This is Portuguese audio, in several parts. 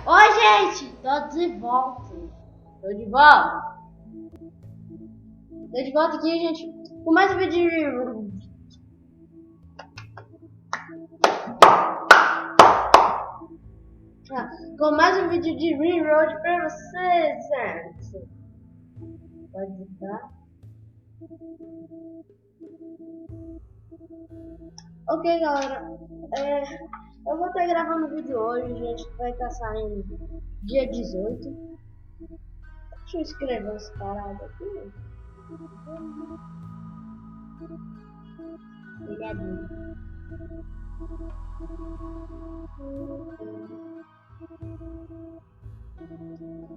Oi, gente! Tô de volta. Tô de volta. Tô de volta aqui, gente. Com mais um vídeo de... com mais um vídeo de Reroad pra vocês, gente. Pode botar. Ok, galera. Eu vou estar gravando o vídeo hoje, gente. Vai estar saindo dia 18. Deixa eu escrever umas paradas aqui.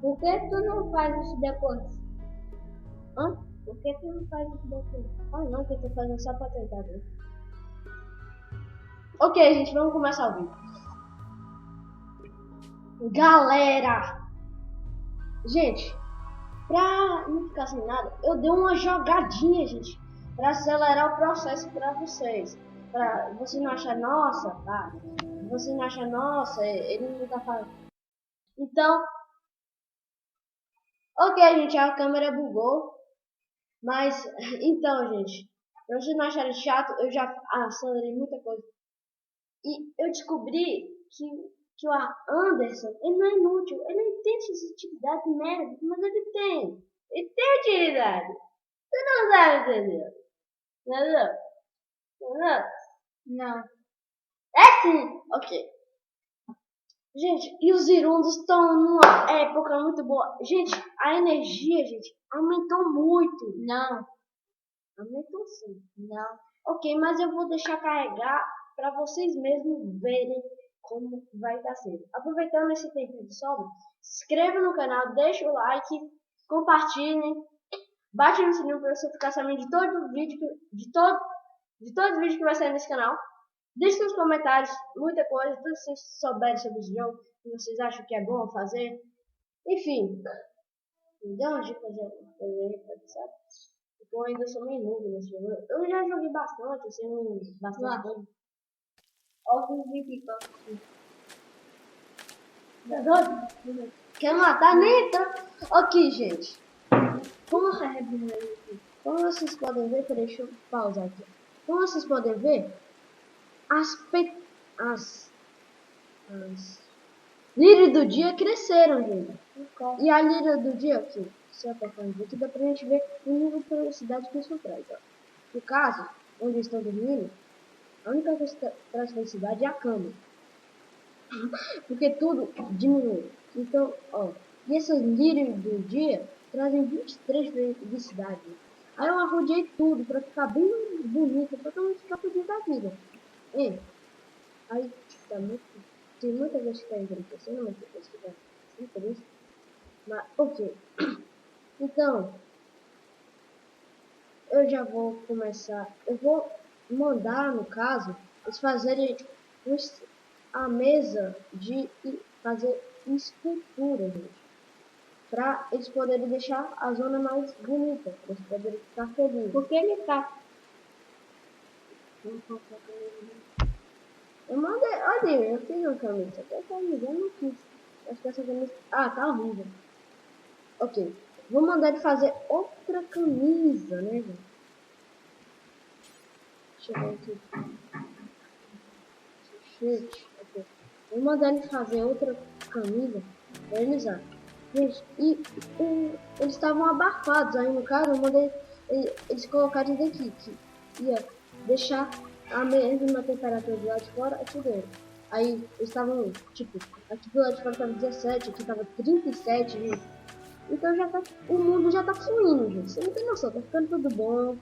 Por que tu não faz isso depois? Hã? Por que tu não faz isso depois? Ah, não, que eu tô fazendo só pra tentar ver. Ok, gente, vamos começar o vídeo. Galera! Gente, pra não ficar sem nada, eu dei uma jogadinha, gente, pra acelerar o processo pra vocês. Pra você não achar, nossa, tá? Você não achar, nossa, ele não tá falando. Então, ok, gente, a câmera bugou. Mas, então, gente, pra vocês não acharem chato, eu já acelerei muita coisa. E eu descobri que o Anderson, ele não é inútil, ele não tem suscetibilidade merda, mas ele tem. Ele tem utilidade. Você não sabe entender. Entendeu? Entendeu? Não. É sim! Ok. Gente, e os irundos estão numa época muito boa. Gente, a energia, gente, aumentou muito. Não. Aumentou sim. Não. Ok, mas eu vou deixar carregar para vocês mesmos verem como vai estar sendo. Aproveitando esse tempo de sobra, se inscreva no canal, deixa o like, compartilhem, bate no sininho para você ficar sabendo de todo o vídeo, de todos os vídeos que vai sair nesse canal. Deixe nos comentários muita coisa, tudo que vocês souberem sobre esse jogo, que vocês acham que é bom fazer. Enfim, me dá uma dica de alguma coisa aí, sabe? Eu ainda sou meio noob nesse jogo. Eu já joguei bastante, assim, bastante coisa. Óculos de pipa. Tá doido? Quer matar? Nem tanto. Ok, gente. Como vocês podem ver, peraí, deixa eu pausar aqui. Como vocês podem ver, as lírias do dia cresceram, gente. E a líria do dia, aqui, se eu tô falando aqui, dá pra gente ver o nível de velocidade que isso traz. Ó. No caso, onde eu estou dormindo, a única coisa que traz felicidade é a cama. Porque tudo diminui. Então, ó, e essas lírias do dia trazem 23 felicidade. Aí eu arrojei tudo pra ficar bem bonito, pra todo mundo ficar feliz da vida. Aí tá muito. Tem muita coisa que tá engrandecendo, muita coisa que tá sem triste. Mas, ok. Então, eu já vou começar. Eu vou mandar, no caso, eles fazerem a mesa de fazer escultura, gente. Pra eles poderem deixar a zona mais bonita. Pra eles poderem ficar felizes. Por que ele tá? Eu mandei, olha, eu fiz uma camisa. Até camisa, eu não quis. Acho que essa camisa. Ah, tá horrível. Ok. Vou mandar ele fazer outra camisa, né, gente? Deixa eu ver aqui. Shirt. Ok. Vou mandar ele fazer outra camisa pra eles usar. Gente, eles estavam abafados aí no caso, eu mandei eles colocarem daqui, que ia deixar a mesma temperatura do lado de fora aqui dentro. Aí eles estavam, tipo, aqui do lado de fora tava 17, aqui tava 37, gente. Então já tá, o mundo já tá fluindo, gente. Você não tem noção, tá ficando tudo bom.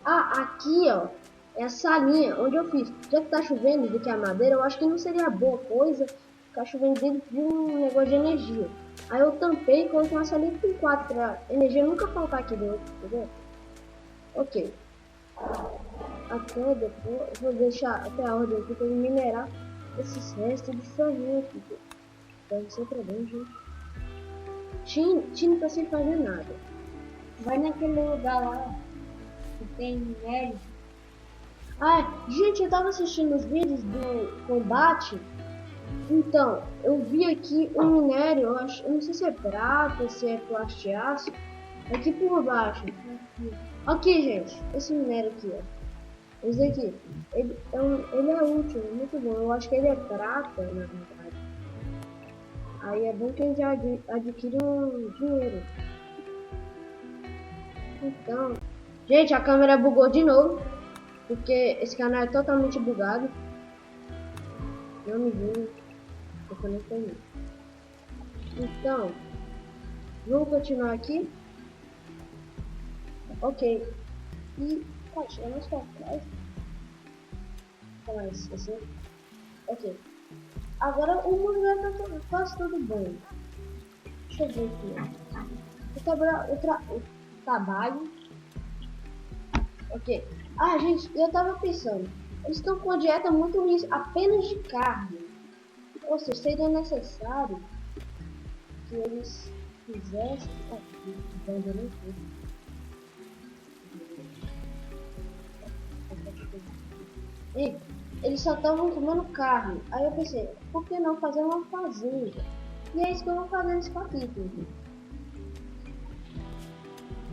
Ah, aqui, ó, é a salinha onde eu fiz. Já que tá chovendo do que a madeira, eu acho que não seria boa coisa ficar chovendo dentro de um negócio de energia. Aí eu tampei e coloquei uma salinha com 4 pra energia nunca faltar aqui dentro, entendeu? Ok. Até depois, vou deixar até a ordem aqui pra eu minerar esses restos de ferrinho aqui. Deve ser problema, gente. Tino tá sem fazer nada. Vai naquele lugar lá que tem neve. Ah, gente, eu tava assistindo os vídeos do combate Então, eu vi aqui um minério, eu não sei se é prata, se é plastiaço, aqui por baixo. Aqui, gente, esse minério aqui, ó. Esse aqui, ele é útil, muito bom. Eu acho que ele é prata, na verdade. Aí é bom que a gente adquire um dinheiro. Então, gente, a câmera bugou de novo, porque esse canal é totalmente bugado. Não me julgue, porque eu não tenho. Então, vamos continuar aqui. Ok. E, poxa, eu não estou atrás. Mas, assim. Ok. Agora o mundo já tá quase tudo bem. Deixa eu ver aqui. O trabalho. Ok. Ah, gente, eu tava pensando. Eles estão com uma dieta muito ruim, apenas de carne. Ou seja, seria necessário que eles fizessem. Aqui, abandonei tudo. E eles só estavam comendo carne. Aí eu pensei, por que não fazer uma fazenda? E é isso que eu vou fazer nesse capítulo.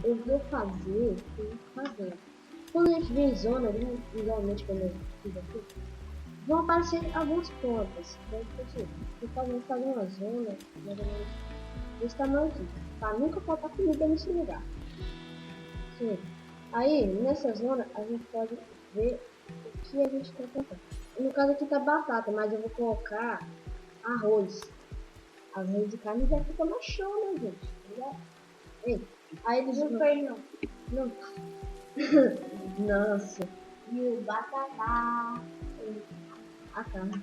Eu vou fazer uma fazenda. Quando a gente vê em zona, igualmente quando eu fiz aqui, vão aparecer algumas plantas. Então, eu vou fazer uma zona, mais ou menos desse tamanho aqui. Pra nunca faltar comida nesse lugar. Sim. Aí, nessa zona, a gente pode ver o que a gente quer plantar. No caso aqui tá batata, mas eu vou colocar arroz. Arroz de carne vai ficar mais show, né, gente? Ei, aí eles Não foi não. Não. Nossa. E o batata. A carne.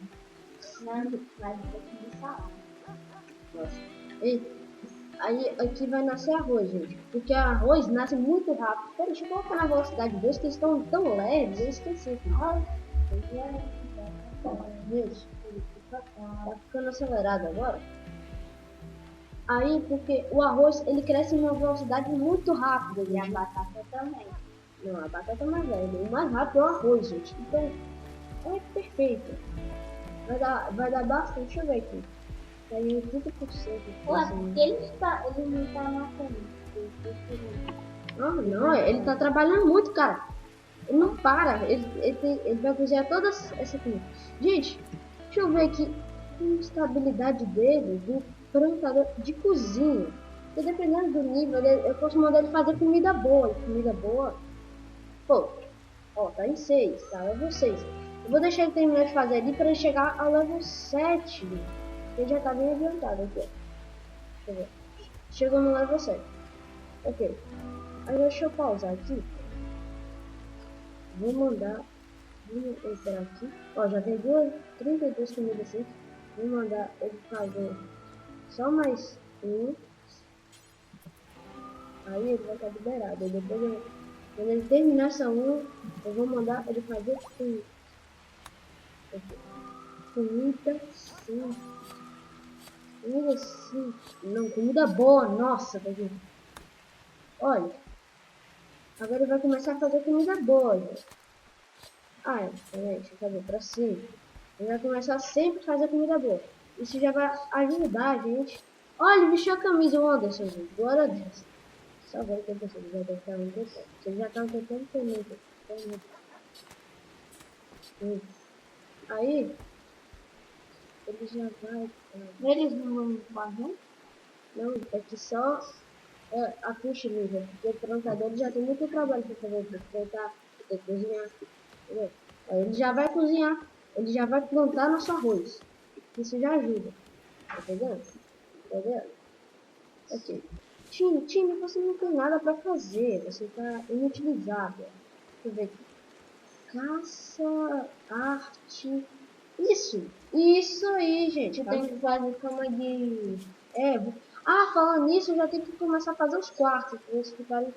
Não, mas um pouquinho de salada. Nossa. Ei, aí aqui vai nascer arroz, gente. Porque arroz nasce muito rápido. Peraí, deixa eu colocar na velocidade 2, que eles estão tão leves, eu esqueci. Gente, tá ficando acelerado agora. Aí, porque o arroz, ele cresce em uma velocidade muito rápida. E a batata também. Não, a batata é mais velha. O mais rápido é o arroz, gente. Então, é perfeito. Vai dar bastante. Deixa eu ver aqui. Tá em 80%. Pô, porque ele não tá matando. Não, ele tá trabalhando muito, cara. Ele não para. Ele vai cozinhar toda essa comida. Gente, deixa eu ver aqui a instabilidade dele, do plantador de cozinha. Porque dependendo do nível, eu posso mandar ele fazer comida boa. E comida boa, pô, ó, tá em 6, tá? Level 6. Eu vou deixar ele terminar de fazer ali para ele chegar ao level 7. Ele já tá bem adiantado aqui, ó. Deixa eu ver. Chegou no level 7. Ok. Aí deixa eu pausar aqui. Vou mandar. Vou entrar aqui. Ó, já tem 32 comidas assim. Vou mandar ele fazer só mais um. Aí ele vai estar liberado. Aí depois, quando ele terminar essa uma, eu vou mandar ele fazer comida. Comida sim. Comida sim. Não, comida boa. Nossa, tá aqui. Olha. Agora ele vai começar a fazer comida boa, gente. Ah, é. Peraí, deixa eu fazer pra cima. Ele vai começar sempre a fazer comida boa. Isso já vai ajudar a gente. Olha, ele vestiu a camisa, o Anderson, gente. Glória a Deus. Só agora que eu pensei, já deve estar muito tempo. Vocês já estão tentando ter muito. Aí, ele já vai... Eles não vão fazer? Não, é que só a ficha livre. Porque o plantador já tem muito trabalho para fazer. Porque ele tem que cozinhar. Entendeu? Aí ele já vai cozinhar. Ele já vai plantar nosso arroz. Isso já ajuda. Tá entendendo? Entendeu? Ok. Time, você não tem nada pra fazer. Você tá inutilizável. Deixa eu ver aqui. Caça, arte. Isso aí, gente. Eu tenho que fazer cama de... Falando nisso, eu já tenho que começar a fazer os quartos. Pra eles ficarem...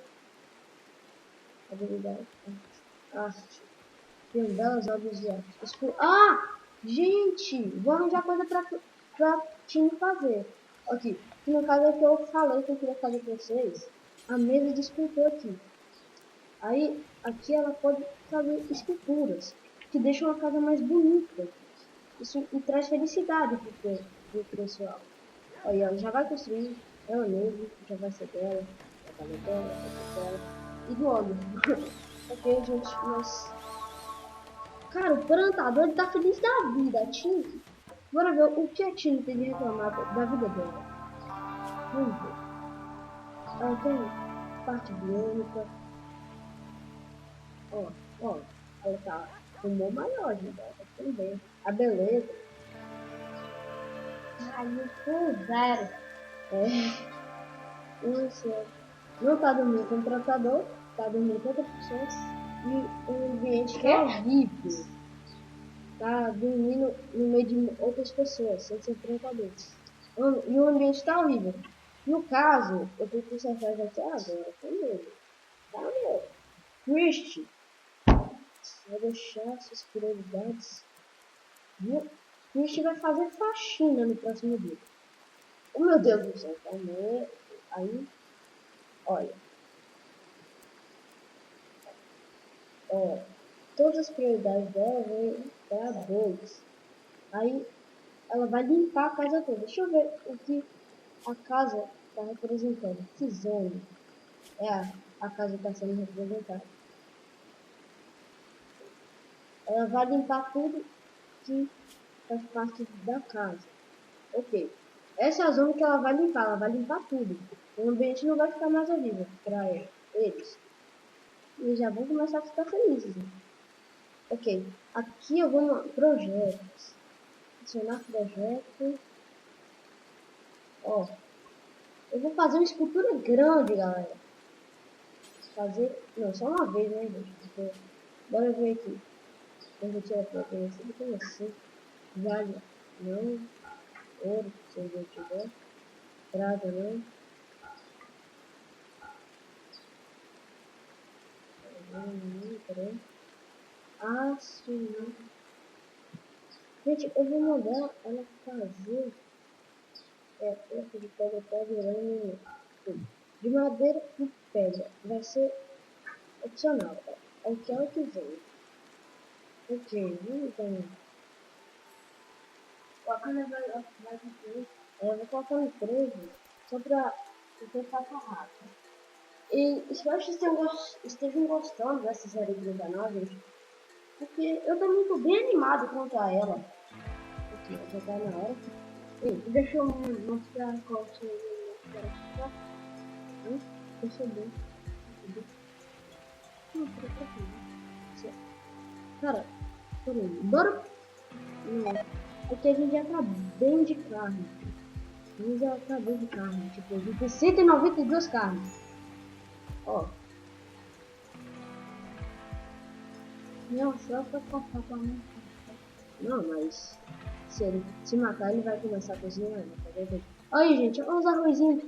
Habilidade. Arte. Tem belas obras de arte. Gente! Vou arranjar coisa pra time fazer. Aqui. No caso é que eu falei que eu queria fazer pra vocês. A mesa de escultor aqui. Aí, aqui ela pode fazer esculturas. Que deixam a casa mais bonita. Isso e traz felicidade pro pessoal. Aí ela já vai construir, ela mesma, já vai ser dela, vai ser dela, vai ser dela. E do óleo. Ok, gente, mas... Cara, o plantador ele tá feliz da vida, a Tini. Bora ver o que a Tini tem de reclamar da vida dela. Vamos ver. Ela tem parte biônica. Ó, ela tá com um bom maior, gente. Ela tá tudo bem. A beleza. Aí por zero. Nossa. Não tá dormindo com o plantador, tá dormindo com outras pessoas. E o ambiente tá horrível. Tá dormindo no meio de outras pessoas, sem ser plantadores. E o ambiente tá horrível. No caso, eu tenho que consertar já até agora, tá mesmo. Tá mesmo. Triste. Vai deixar suas prioridades. Triste vai fazer faxina no próximo dia. Oh meu Deus do céu, tá mesmo. Aí, olha. Ó, todas as prioridades dela vão para dois. Aí ela vai limpar a casa toda. Deixa eu ver o que a casa está representando. Que zona é a casa que está sendo representada. Ela vai limpar tudo que faz parte da casa. Ok. Essa é a zona que ela vai limpar tudo. O ambiente não vai ficar mais horrível para eles. E já vão começar a ficar felizes. Né? Ok. Aqui eu vou no projetos. Adicionar projeto. Ó. Eu vou fazer uma escultura grande, galera. Fazer... Não, só uma vez, né, gente? Porque... Bora ver aqui. Eu vou tirar pra conhecer. Como assim? Vale. Não. Ouro, se eu tiver. Prata, não. Peraí. Aço, não. Gente, eu vou mandar ela fazer... Essa de pedra tá virando... De madeira e pedra. Vai ser opcional. É o que ela quiser. Ok, vamos então. Coloca na vai fazer. Eu vou colocar no 13 só pra que eu faça rápido. E espero que vocês estejam gostando dessa série de 39, gente. Porque eu tô muito bem animado quanto a ela. Ok, já tá na hora. E Deixa eu mostrar qual que eu quero ficar. deixa eu ver. Cara, peraí. Bora. Não. Porque a gente já tá bem de carne. A gente já tá bem de carne. Tipo, a gente tem 192 carnes. Ó. Não, só pra passar pra mim. Não, mas se ele se matar, ele vai começar a cozinhar. Né? Aí, gente, olha os arrozinhos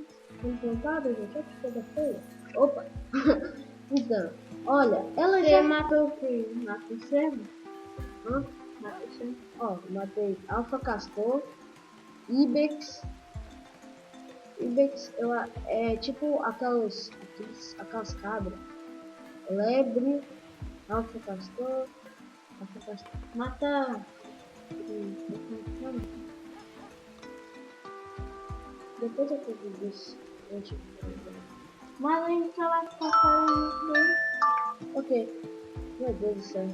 plantados, gente. Olha que coisa feia. Opa! Então, olha, ela Você já... matou o quê? Matou o cego? Hã? Matou o cego? Ó, matei Alpha Castor, Ibex. Ibex, ela é tipo aquelas cabras. Lebre, Alpha Castor, Mata. Depois eu pego isso. Mas a gente vai ficar falando dele. Ok. Meu Deus do céu.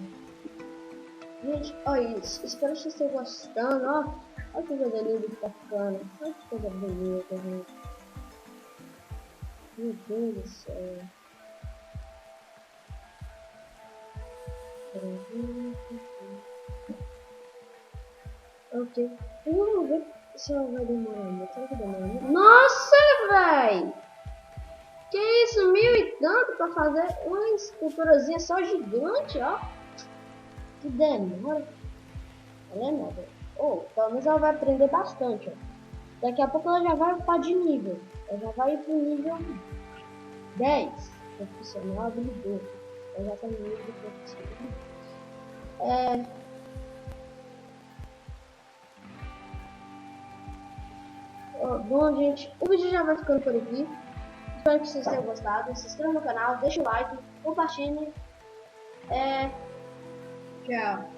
Gente, olha isso. Espero que vocês estejam gostando, ó. Olha que coisa linda que tá ficando. Olha que coisa bonita, gente. Meu Deus do céu. Ok. Vamos ver se ela vai demorar muito. Será que demora muito? Nossa, véi! Que isso? 1000 e tanto pra fazer uma esculturazinha só gigante, ó. Que demora. Ela é nova. Oh, pelo menos ela vai aprender bastante, ó. Daqui a pouco ela já vai upar de nível. Ela já vai pro nível 10. Profissional habilidoso. Ela já tá no nível profissional. Bom, gente, o vídeo já vai ficando por aqui. Espero que vocês tenham gostado. Se inscreva no canal, deixa o like, compartilhe. Tchau.